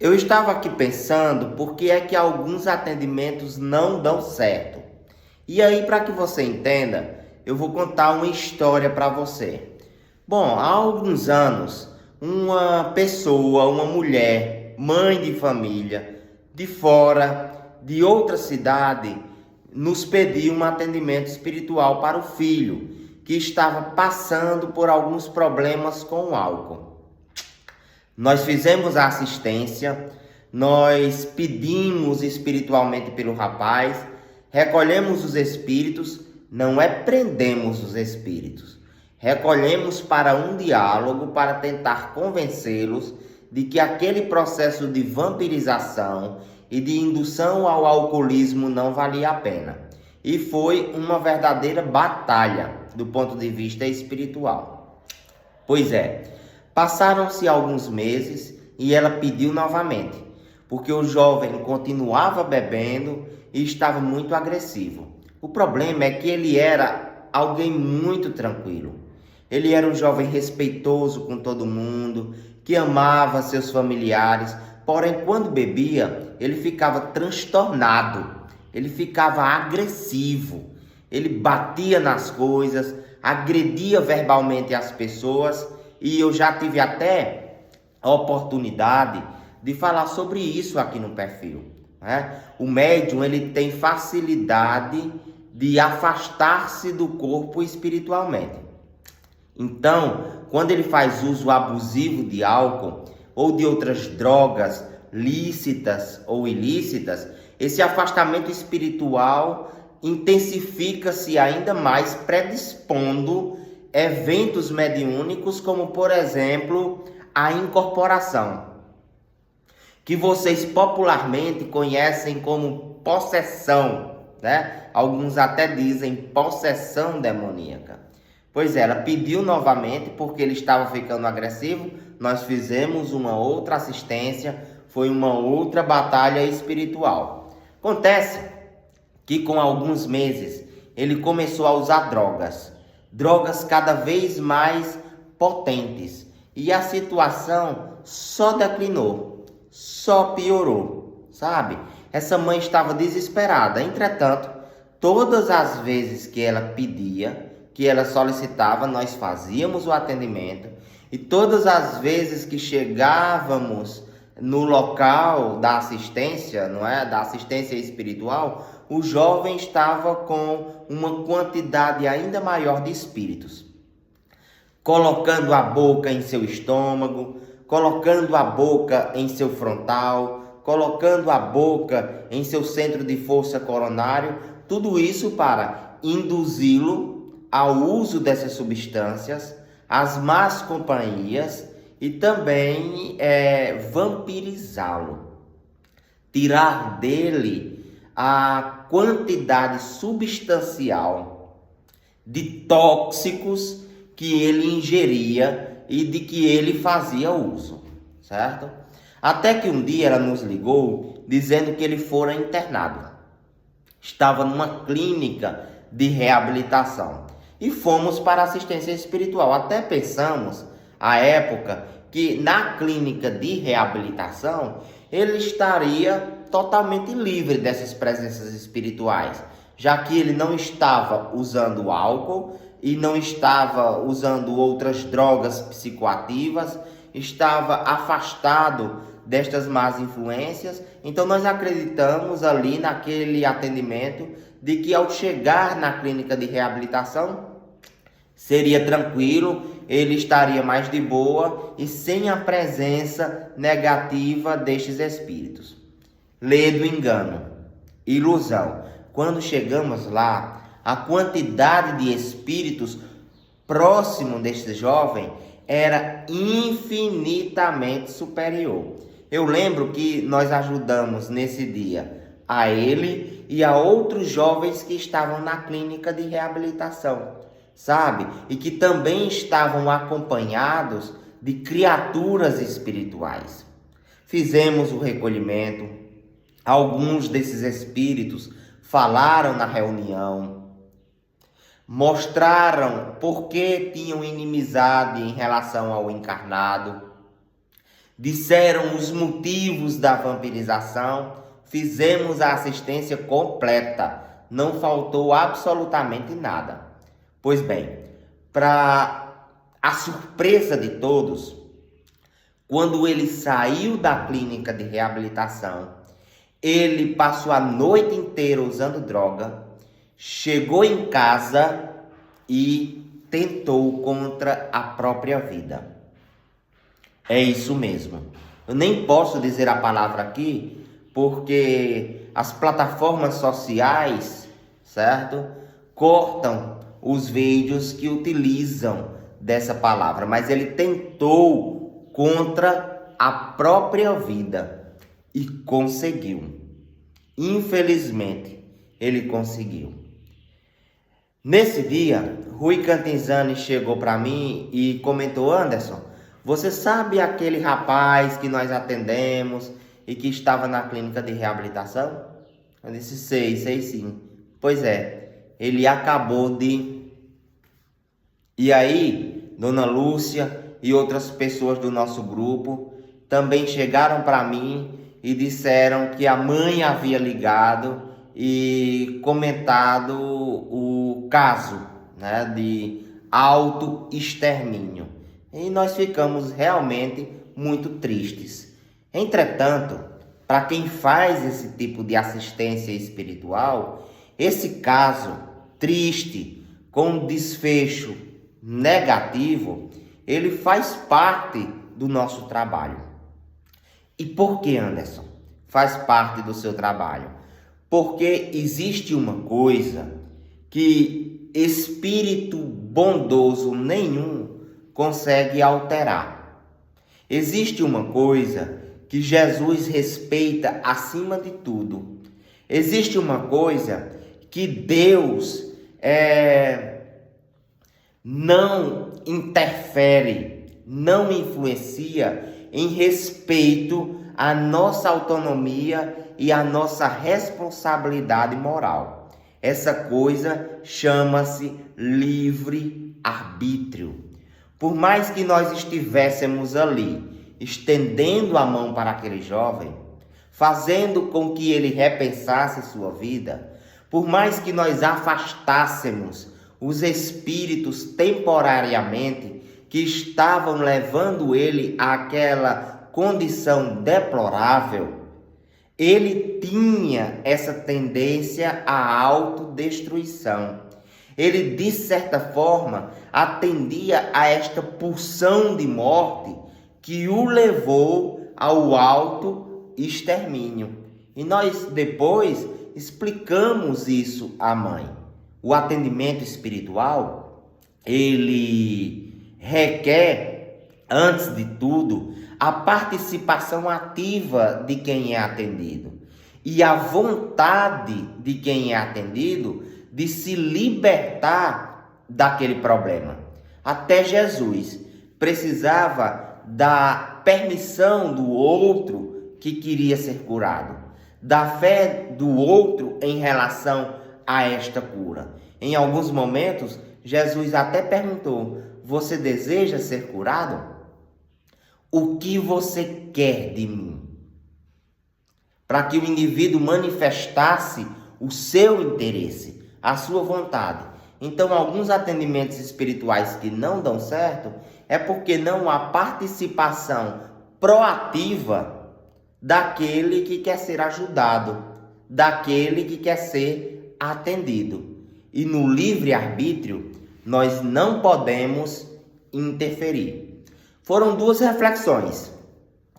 Eu estava aqui pensando por que é que alguns atendimentos não dão certo. E aí, para que você entenda, eu vou contar uma história para você. Bom, há alguns anos, uma pessoa, uma mulher, mãe de família, de fora, de outra cidade, nos pediu um atendimento espiritual para o filho, que estava passando por alguns problemas com o álcool. Nós fizemos a assistência, nós pedimos espiritualmente pelo rapaz, recolhemos os espíritos, não é prendemos os espíritos, recolhemos para um diálogo para tentar convencê-los de que aquele processo de vampirização e de indução ao alcoolismo não valia a pena. E foi uma verdadeira batalha do ponto de vista espiritual. Pois é. Passaram-se alguns meses e ela pediu novamente, porque o jovem continuava bebendo e estava muito agressivo. O problema é que ele era alguém muito tranquilo. Ele era um jovem respeitoso com todo mundo, que amava seus familiares, porém quando bebia, ele ficava transtornado, ele ficava agressivo, ele batia nas coisas, agredia verbalmente as pessoas. E eu já tive até a oportunidade de falar sobre isso aqui no perfil, né? O médium, ele tem facilidade de afastar-se do corpo espiritualmente. Então, quando ele faz uso abusivo de álcool ou de outras drogas lícitas ou ilícitas, esse afastamento espiritual intensifica-se ainda mais, predispondo eventos mediúnicos, como por exemplo a incorporação, que vocês popularmente conhecem como possessão, né? Alguns até dizem possessão demoníaca. Pois é, ela pediu novamente porque ele estava ficando agressivo. Nós fizemos uma outra assistência, foi uma outra batalha espiritual. Acontece que com alguns meses ele começou a usar drogas cada vez mais potentes, e a situação só declinou, só piorou, sabe? Essa mãe estava desesperada. Entretanto, todas as vezes que ela pedia, que ela solicitava, nós fazíamos o atendimento, e todas as vezes que chegávamos no local da assistência, não é? Da assistência espiritual, o jovem estava com uma quantidade ainda maior de espíritos, colocando a boca em seu estômago, colocando a boca em seu frontal, colocando a boca em seu centro de força coronário, tudo isso para induzi-lo ao uso dessas substâncias, às más companhias e também vampirizá-lo, tirar dele a quantidade substancial de tóxicos que ele ingeria e de que ele fazia uso, certo? Até que um dia ela nos ligou dizendo que ele fora internado. Estava numa clínica de reabilitação e fomos para a assistência espiritual. Até pensamos, à época, que na clínica de reabilitação ele estaria totalmente livre dessas presenças espirituais, já que ele não estava usando álcool e não estava usando outras drogas psicoativas, estava afastado destas más influências. Então nós acreditamos ali naquele atendimento de que ao chegar na clínica de reabilitação seria tranquilo, ele estaria mais de boa e sem a presença negativa destes espíritos. Lê do engano, ilusão. Quando chegamos lá, a quantidade de espíritos próximo deste jovem era infinitamente superior. Eu lembro que nós ajudamos nesse dia a ele e a outros jovens que estavam na clínica de reabilitação, sabe? E que também estavam acompanhados de criaturas espirituais. Fizemos o recolhimento, alguns desses espíritos falaram na reunião, mostraram por que tinham inimizade em relação ao encarnado, disseram os motivos da vampirização, fizemos a assistência completa, não faltou absolutamente nada. Pois bem, para a surpresa de todos, quando ele saiu da clínica de reabilitação, ele passou a noite inteira usando droga, chegou em casa e tentou contra a própria vida. É isso mesmo. Eu nem posso dizer a palavra aqui, porque as plataformas sociais, certo? Cortam os vídeos que utilizam dessa palavra. Mas ele tentou contra a própria vida e conseguiu. Infelizmente, ele conseguiu. Nesse dia, Rui Cantinzani chegou para mim e comentou: Anderson, você sabe aquele rapaz que nós atendemos e que estava na clínica de reabilitação? Eu disse: sei sim. Pois é, ele acabou de... E aí, Dona Lúcia e outras pessoas do nosso grupo também chegaram para mim e disseram que a mãe havia ligado e comentado o caso, né, de autoextermínio. E nós ficamos realmente muito tristes. Entretanto, para quem faz esse tipo de assistência espiritual, esse caso triste, com desfecho negativo, ele faz parte do nosso trabalho. E por que, Anderson, faz parte do seu trabalho? Porque existe uma coisa que espírito bondoso nenhum consegue alterar. Existe uma coisa que Jesus respeita acima de tudo. Existe uma coisa que Deus não interfere, não influencia em respeito à nossa autonomia e à nossa responsabilidade moral. Essa coisa chama-se livre-arbítrio. Por mais que nós estivéssemos ali, estendendo a mão para aquele jovem, fazendo com que ele repensasse sua vida, por mais que nós afastássemos os espíritos temporariamente que estavam levando ele àquela condição deplorável, ele tinha essa tendência à autodestruição. Ele, de certa forma, atendia a esta pulsão de morte que o levou ao autoextermínio. E nós depois explicamos isso à mãe. O atendimento espiritual, ele requer, antes de tudo, a participação ativa de quem é atendido e a vontade de quem é atendido de se libertar daquele problema. Até Jesus precisava da permissão do outro que queria ser curado, da fé do outro em relação a esta cura. Em alguns momentos, Jesus até perguntou: você deseja ser curado? O que você quer de mim? Para que o indivíduo manifestasse o seu interesse, a sua vontade. Então, alguns atendimentos espirituais que não dão certo é porque não há participação proativa daquele que quer ser ajudado, daquele que quer ser atendido. E no livre-arbítrio, nós não podemos interferir. Foram duas reflexões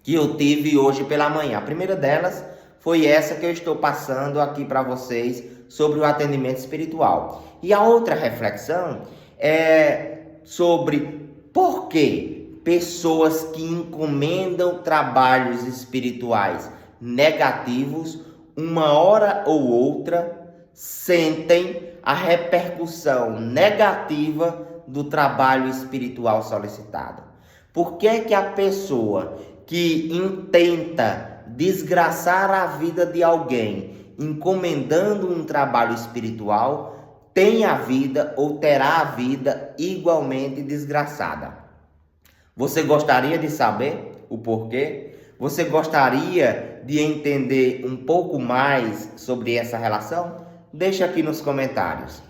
que eu tive hoje pela manhã. A primeira delas foi essa que eu estou passando aqui para vocês sobre o atendimento espiritual. E a outra reflexão é sobre por que pessoas que encomendam trabalhos espirituais negativos, uma hora ou outra, sentem a repercussão negativa do trabalho espiritual solicitado. Por que é que a pessoa que intenta desgraçar a vida de alguém encomendando um trabalho espiritual tem a vida ou terá a vida igualmente desgraçada? Você gostaria de saber o porquê? Você gostaria de entender um pouco mais sobre essa relação? Deixa aqui nos comentários.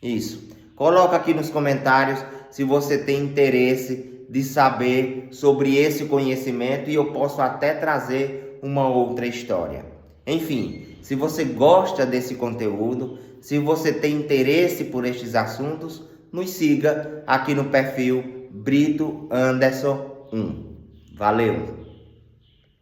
Isso. Coloca aqui nos comentários se você tem interesse de saber sobre esse conhecimento e eu posso até trazer uma outra história. Enfim, se você gosta desse conteúdo, se você tem interesse por estes assuntos, nos siga aqui no perfil Brito Anderson 1. Valeu!